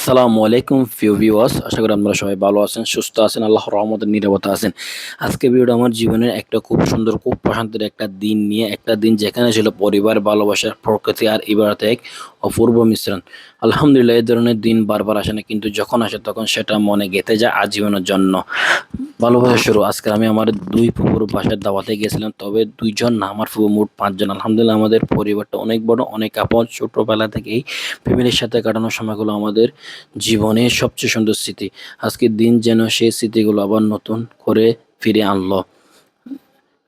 আসসালামু আলাইকুম প্রিয় ভিউয়ার্স, আশা করি আপনারা সবাই ভালো আছেন, সুস্থ আছেন, আল্লাহর রহমতের নিরাপত্তা আছেন। আজকে ভিডিওটা আমার জীবনের একটা খুব সুন্দর, খুব প্রশান্তির একটা দিন নিয়ে, একটা দিন যেখানে ছিল পরিবার, ভালোবাসা, প্রকৃতি আর ইবাদতের এক অপূর্ব মিশ্রণ। আলহামদুলিল্লাহ, এই ধরনের দিন বারবার আসে না, কিন্তু যখন আসে তখন সেটা মনে গেঁথে যায় আজীবনের জন্য। ভালোবাসা শুরু। আজকে আমি আমার দুই ফুপুর বাসার দাওয়াতে গিয়েছিলাম, তবে দুইজন না, আমার ফুপু মোট 5 জন। আলহামদুলিল্লাহ, আমাদের পরিবারটা অনেক বড়, অনেক আপন। ছোটবেলা থেকেই ফ্যামিলির সাথে কাটানো সময়গুলো আমাদের জীবনের সবচেয়ে সুন্দর স্মৃতি। আজকের দিন যেন সেই স্মৃতিগুলো আবার নতুন করে ফিরে আনলো।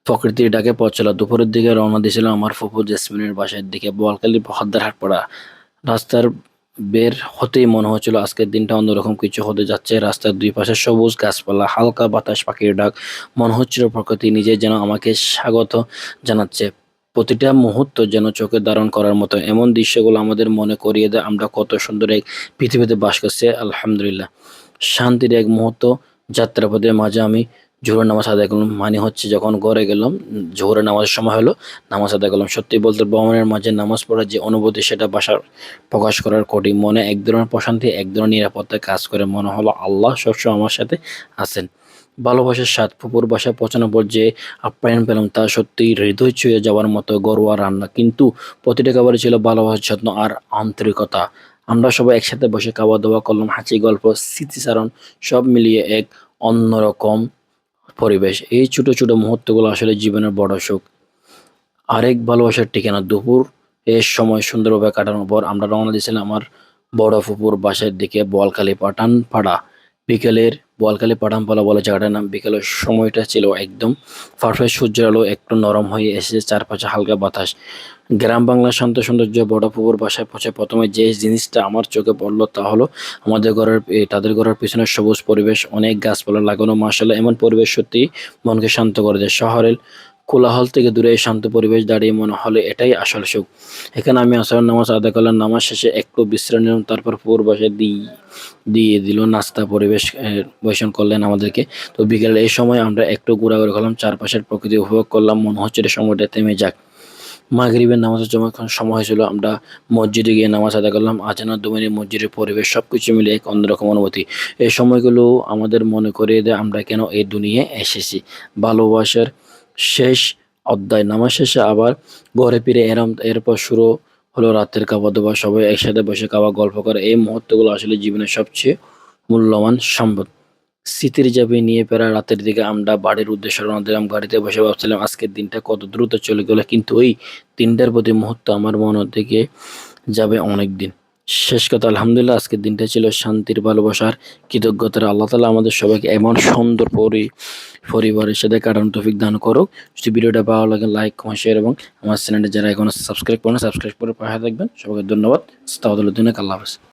প্রকৃতির ডাকে পথ চলা। দুপুরের দিকে রওনা দিয়েছিলাম আমার ফুপু জেসমিনের বাসার দিকে, বোয়ালখালী হদ্দারহাট পাড়া। রাস্তার বের হতেই মনে হচ্ছিল আজকের দিনটা অন্যরকম কিছু হতে যাচ্ছে। রাস্তার দুই পাশে সবুজ গাছপালা, হালকা বাতাস, পাখির ডাক। মনে হচ্ছিল প্রকৃতি নিজে যেন আমাকে স্বাগত জানাচ্ছে। প্রতিটা মুহূর্ত যেন চোখে ধারণ করার মতো। এমন দৃশ্যগুলো আমাদের মনে করিয়ে দেয় আমরা কত সুন্দর এক পৃথিবীতে বাস করছি। আলহামদুলিল্লাহ, শান্তির এক মুহূর্ত। যাত্রাপথের মাঝে আমি জোহরের নামাজ আদায় করলাম। মানে হচ্ছে যখন ঘরে গেলাম, জোহরের নামাজের সময় হলো, নামাজ আদায় করলাম। সত্যি বলতে ভ্রমণের মাঝে নামাজ পড়ার যে অনুভূতি, সেটা ভাষায় প্রকাশ করার কঠিন। মনে এক ধরনের প্রশান্তি, এক ধরনের নিরাপত্তা কাজ করে। মনে হলো আল্লাহ সবসময় আমার সাথে আছেন। ভালোবাসার স্বাদ। ফুপুর বাসায় পৌঁছানোর পর যে আপ্যায়ন পেলাম তা সত্যিই হৃদয় ছুঁয়ে যাওয়ার মতো। ঘরোয়া রান্না, কিন্তু প্রতিটা খাবারে ছিল ভালোবাসার যত্ন আর আন্তরিকতা। আমরা সবাই একসাথে বসে খাওয়া দাওয়া করলাম, হাসি, গল্প, স্মৃতিচারণ, সব মিলিয়ে এক অন্যরকম পরিবেশ। এই ছোট ছোট মুহূর্তগুলো আসলে জীবনের বড় সুখ। আরেক ভালোবাসার ঠিকানা। দুপুর এর সময় সুন্দরভাবে কাটানোর পর আমরা রওনা দিয়েছিলাম আমার বড় ফুপুর বাসার দিকে, বোয়ালখালী পাঠানপাড়া। বিকেলের বোয়ালখালী পাঠানপাড়া বলে জায়গাটার নাম। বিকেলের সময়টা ছিল একদম পারফেক্ট। সূর্যের আলো একটু নরম হয়ে এসেছে, চারপাশে হালকা বাতাস। গ্রাম বাংলার শান্ত সৌন্দর্য। বড় ফুপুর বাসায় পৌঁছে প্রথমে যে জিনিসটা আমার চোখে পড়লো তা হলো আমাদের ঘরের তাদের ঘরের পিছনে সবুজ পরিবেশ, অনেক গাছপালা লাগানো। মাশাআল্লাহ, এমন পরিবেশ সত্যি মনকে শান্ত করে দেয়। শহরের কোলাহল থেকে দূরে এই শান্ত পরিবেশ দাঁড়িয়ে মনে হলো এটাই আসল সুখ। এখানে আমি আসরের নামাজ আদায় করলাম। নামাজ শেষে একটু বিশ্রাম নিলাম, তারপর পুকুর বাসায় দিয়ে দিল নাস্তা। পরিবেশ পরিবেশন করলেন আমাদেরকে। তো বিকেলে এই সময় আমরা একটু ঘোরাঘুরি করলাম, চারপাশের প্রকৃতি উপভোগ করলাম। মনে হচ্ছিল সময়টা থেমে যাক। মাগরিবের নামাজের যখন সময় হয়েছিল, আমরা মসজিদে গিয়ে নামাজ আদায় করলাম। আজানের ধ্বনি, মসজিদের পরিবেশ, সবকিছু মিলে এক অন্যরকম অনুভূতি। এই সময়গুলো আমাদের মনে করিয়ে দেয় আমরা কেন এই দুনিয়ায় এসেছি। ভালোবাসার শেষ অধ্যায়। নামাজ শেষে আবার ঘরে ফিরে এলাম। এরপর শুরু হলো রাতের খাওয়া দাওয়া। সবাই একসাথে বসে খাওয়া, গল্প করে। এই মুহূর্তগুলো আসলে জীবনের সবচেয়ে মূল্যবান সম্পদ। স্মৃতির চাবি নিয়ে ফেরা রাতের দিকে আমরা বাড়ির উদ্দেশ্যে রওনা দিলাম। গাড়িতে বসে ভাবছিলাম আজকের দিনটা কত দ্রুত চলে গেল, কিন্তু ওই দিনটার প্রতি মুহূর্ত আমার মন থেকে যাবে অনেক দিন। শেষ কথা, আলহামদুলিল্লাহ, আজকের দিনটা ছিল শান্তির, ভালোবাসার, কৃতজ্ঞতার। আল্লাহ তাআলা আমাদের সবাইকে এমন সুন্দর পরিবারের সাথে কাটানোর তৌফিক দান করুক। যদি ভিডিওটা ভালো লাগে, লাইক, কমেন্ট, শেয়ার এবং আমার চ্যানেলটা যারা এখনো সাবস্ক্রাইব করেন, সাবস্ক্রাইব করে পাশে থাকবেন। সবাইকে ধন্যবাদ। আস্তাগফিরুল্লাহ, আল্লাহ হাফেজ।